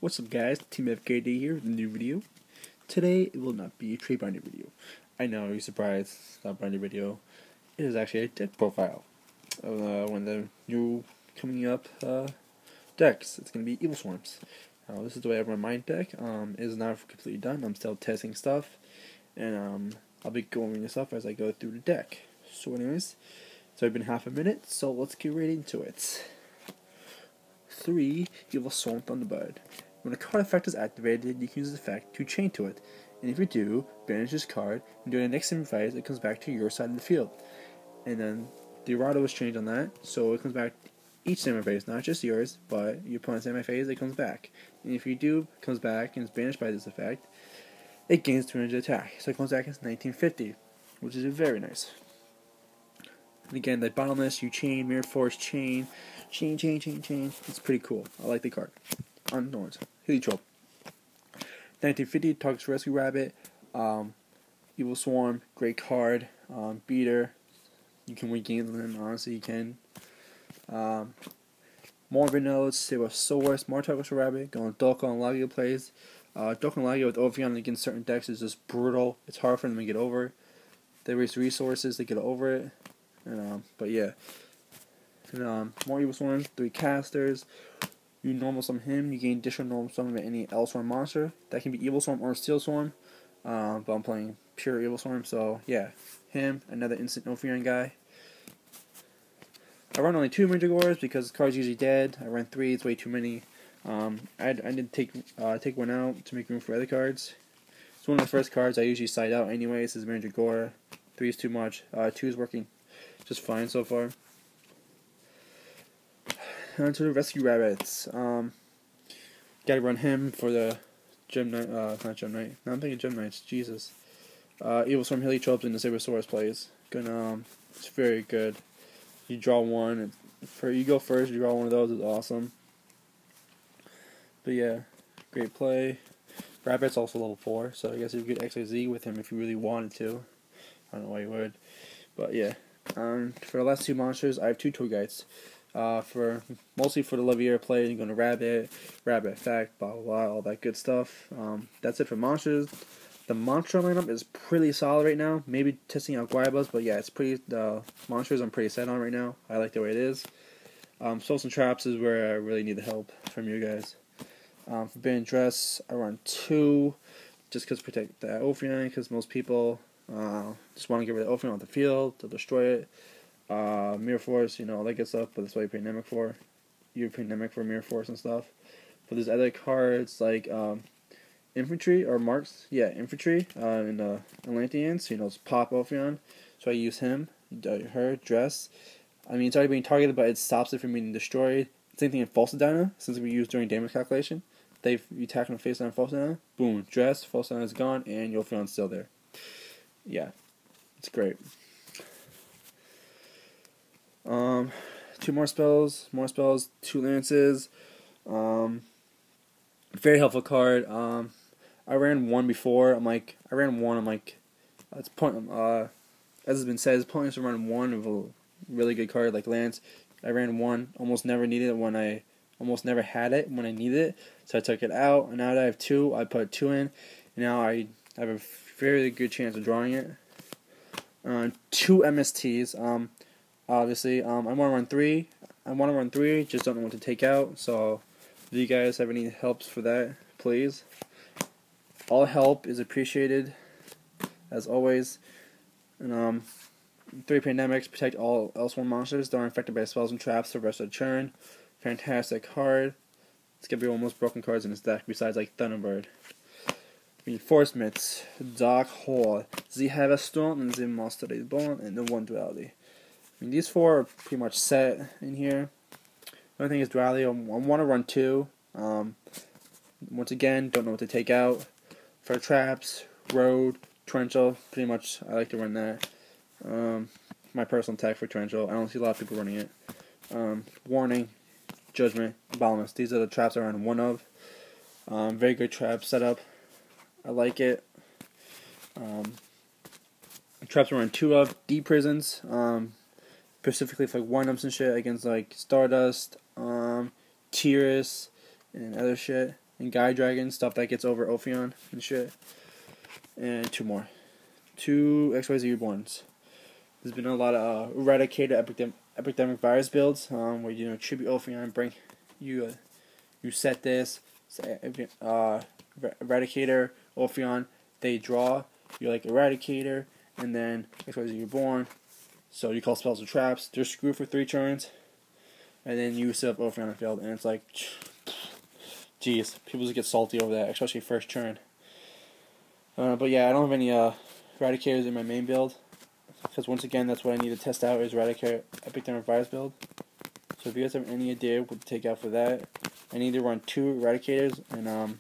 What's up guys, Team FKD here with a new video. Today it will not be a trade binder video. I know, you're surprised, it's not a binder video. It is actually a deck profile of one of the new coming up decks. It's going to be Evilswarms. Now this is the way I run my deck. It is not completely done, I'm still testing stuff. And I'll be going this stuff as I go through the deck. So anyways, so I've been half a minute, so let's get right into it. 3 Evilswarm thunderbird. When a card effect is activated, you can use this effect to chain to it, and if you do, banish this card, and during the next semi-phase, it comes back to your side of the field. And then the rota was changed on that, so it comes back each semi-phase, not just yours, but your opponent's semi-phase, it comes back. And if you do, it comes back and is banished by this effect, it gains 200 attack, so it comes back as 1950, which is very nice. And again, the bottomless, you chain, mirror force, chain. It's pretty cool. I like the card. On Norns. Heliotrope. 1950, targets Rescue Rabbit. Evilswarm, great card. Beater. You can win games on him, honestly, you can. More notes, sabersarus, more targets for Rabbit. Going dolkka and laggia plays. Dolkka and laggia with Ophion against certain decks is just brutal. It's hard for them to get over. They waste resources to get over it. And, but yeah. And, more Evilswarms, 3 Castors. You normal summon him, you gain additional normal summon of any Evilswarm monster. That can be Evilswarm or Steelswarm. But I'm playing pure Evilswarm, so yeah. Him, another instant Ophion guy. I run only 2 mandragoras because the card's usually dead. I run 3, it's way too many. I did take one out to make room for other cards. It's one of the first cards I usually side out anyways, is mandragora. 3 is too much. 2 is working just fine so far. On to the Rescue Rabbits. Gotta run him for the Gem Knight, not Gem Knight. No, I'm thinking Gem Knights, Jesus. Evilswarm Heliotrope and the sabersarus plays. It's very good. You draw one, you go first, you draw one of those, is awesome. But yeah, great play. Rabbit's also level 4, so I guess you could XYZ with him if you really wanted to. I don't know why you would. But yeah. For the last 2 monsters, I have 2 tour guides. Mostly for the leviair play, you're going to rabbit effect, blah blah blah, all that good stuff. That's it for monsters. The monster lineup is pretty solid right now. Maybe testing out Guayabas, but yeah, it's pretty. The monsters I'm pretty set on right now. I like the way it is. Souls and traps is where I really need the help from you guys. For Band Dress, I run 2, just because protect the Ophion, because most people just want to get rid of Ophion off the field to destroy it. Mirror Force, you know, all that good stuff, but that's what you pay Nemic for. You pay Nemic for Mirror Force and stuff. But there's other cards like Infantry or Marks, yeah, Infantry in the Atlanteans, you know, it's Pop Ophion. So I use him, her, Dress. I mean, it's already being targeted, but it stops it from being destroyed. Same thing in False Dina, since we use during damage calculation. You attack on face down False Dina, boom, Dress, False Dina is gone, and your Ophion's still there. Yeah, it's great. 2 more spells, 2 lances. Very helpful card. I ran 1 before. I'm like, it's point. As has been said, it's pointless to run 1 of a really good card like Lance. I ran 1, almost never needed it when I almost never had it when I needed it, so I took it out. And now that I have 2, I put 2 in. And now I have a very good chance of drawing it. 2 MSTs. Obviously, I want to run 3. Just don't know what to take out. So, if you guys have any helps for that, please. All help is appreciated, as always. And 3 pandemics protect all Evilswarm monsters that are infected by spells and traps the rest of the turn. Fantastic card. It's gonna be one of the most broken cards in this deck, besides like Thunderbird. Reinforcements, Dark Hole. They have a storm and they master reborn and the 1 duality. I mean, these 4 are pretty much set in here. The only thing is duality. I want to run 2. Once again, don't know what to take out. For traps, road, torrential. Pretty much, I like to run that. My personal tag for torrential. I don't see a lot of people running it. Warning, judgment, balance. These are the traps I run 1 of. Very good trap setup. I like it. Traps I run 2 of. Dprisons. Specifically for like one-ups and shit against like Stardust, Tiras, and other shit. and Guy Dragon, stuff that gets over Ophion and shit. And 2 more. 2 XYZ reborns. There's been a lot of eradicator epidemic virus builds, where you tribute Ophion, bring you set this eradicator Ophion, they draw, you're like eradicator, and then XYZ reborn. So you call spells or traps, they're screwed for 3 turns, and then you set up Ophion on the field, and it's like, jeez, people just get salty over that, especially first turn. But yeah, I don't have any eradicators in my main build, because once again, that's what I need to test out is eradicator epidemic virus build. So if you guys have any idea what to take out for that, I need to run 2 eradicators, and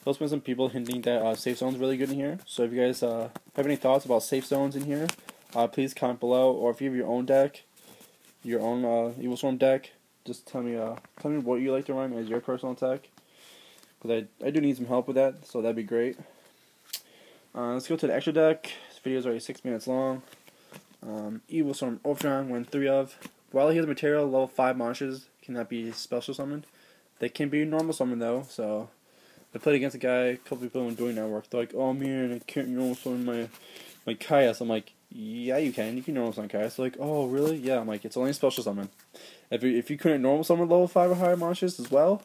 there's been some people hinting that safe zone's really good in here. So if you guys have any thoughts about safe zones in here, please comment below, or if you have your own deck, your own Evilswarm deck, just tell me what you like to run as your personal deck, because I do need some help with that, so that'd be great. Let's go to the extra deck. This video is already 6 minutes long. Evilswarm Ophion, win 3 of. While he has material, level 5 monsters cannot be special summoned. They can be normal summoned though, so I played against a guy, a couple people in doing network. They're like, oh man, I can't normal summon my Caius. I'm like, yeah, you can normal summon Caius. They're like, oh really? Yeah, I'm like, it's only a special summon. If you couldn't normal summon level 5 or higher monsters as well,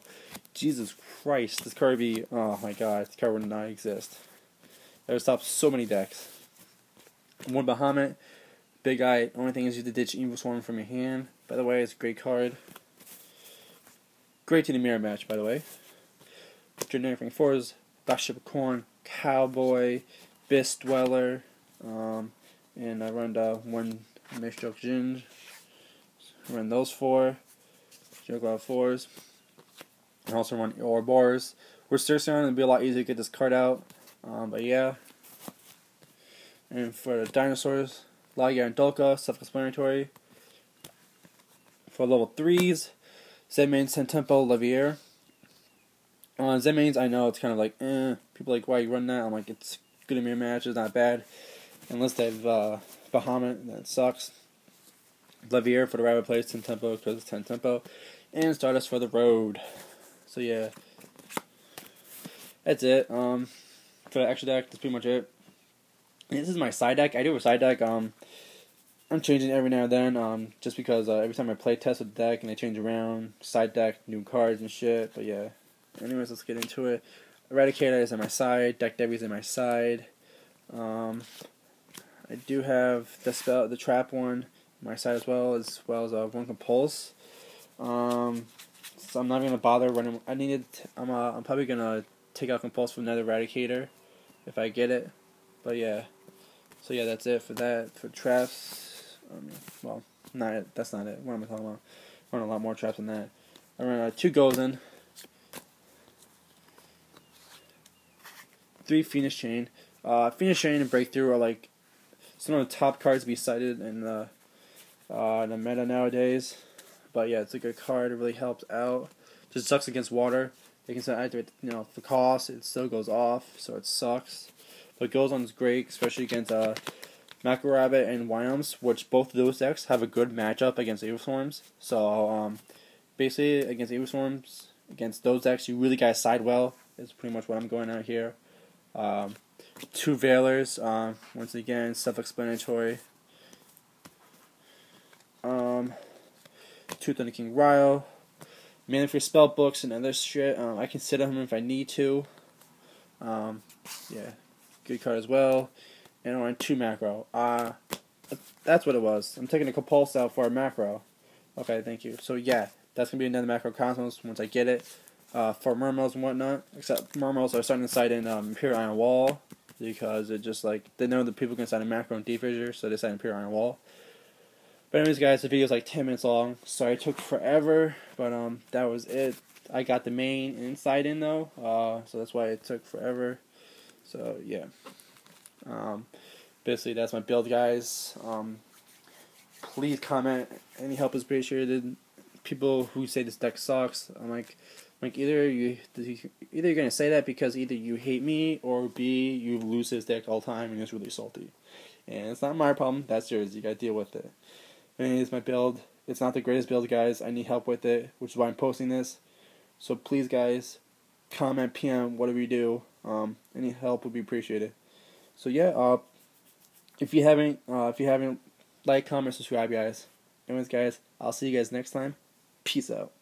Jesus Christ, this card would be, oh my god, this card would not exist. That would stop so many decks. 1 bahamut, big guy, only thing is you have to ditch Evilswarm from your hand. By the way, it's a great card. Great to the mirror match, by the way. Generic 4s, blackship corn, cowboy, Bis Dweller, and I run 1 Maestroke Jinj. Run those 4 Juggler 4s. I also run ourorboros. We're searching on it, it'd be a lot easier to get this card out. But yeah. And for the dinosaurs, laggia and dolkka, self-explanatory. For level 3s, zenmaines, temtempo, leviair. Zenmaines, I know it's kind of like, people are like, why you run that? I'm like, it's good in mirror match, it's not bad. Unless they have bahamut, that sucks. Leviair for the rabbit plays, temtempo because it's temtempo. And stardust for the road. So yeah. That's it. For the extra deck, that's pretty much it. And this is my side deck. I do have a side deck. I'm changing it every now and then, just because every time I play test with the deck and they change around, side deck, new cards and shit. But yeah. Anyways, let's get into it. Eradicator is on my side. Deck Debbie's on my side. I do have the trap one on my side as well as 1 compulse. So I'm not gonna bother running. I'm probably gonna take out compulse from another eradicator if I get it. But yeah. So yeah, that's it for that. For traps, well, that's not it. What am I talking about? I run a lot more traps than that. I run 2 golden, 3 Phoenix Chain. Phoenix Chain and Breakthrough are like some of the top cards to be cited in the meta nowadays. But yeah, it's a good card. It really helps out. Just sucks against water. They can still activate, for cost. It still goes off, so it sucks. But goes on is great, especially against Macro Rabbit and Wyoms, which both of those decks have a good matchup against Evilswarms. So basically, against Evilswarms, against those decks, you really gotta side well. Is pretty much what I'm going out here. 2 Veilers, once again, self-explanatory. 2 Thunder King Ryo. Mainly for spell books and other shit. I can sit on him if I need to. Yeah, good card as well. And I run 2 macro. That's what it was. I'm taking a compulse out for a macro. Okay, thank you. So yeah, that's gonna be another macro cosmos once I get it. For Murmels and whatnot, except Murmels are starting to side in Imperial Iron Wall, because it just like, they know that people can side in macro and deep fissure, so they side in Imperial Iron Wall. But anyways guys, the video is like 10 minutes long. Sorry it took forever, but that was it. I got the main inside in though, so that's why it took forever. So yeah. Basically that's my build guys. Please comment, any help is appreciated. People who say this deck sucks, I'm like either you're gonna say that because either you hate me, or B, you lose this deck all the time and it's really salty. And it's not my problem, that's yours, you gotta deal with it. Anyways, my build, it's not the greatest build guys, I need help with it, which is why I'm posting this. So please guys, comment, PM, whatever you do. Any help would be appreciated. So yeah, if you haven't like, comment, subscribe, guys. Anyways, guys, I'll see you guys next time. Peace out.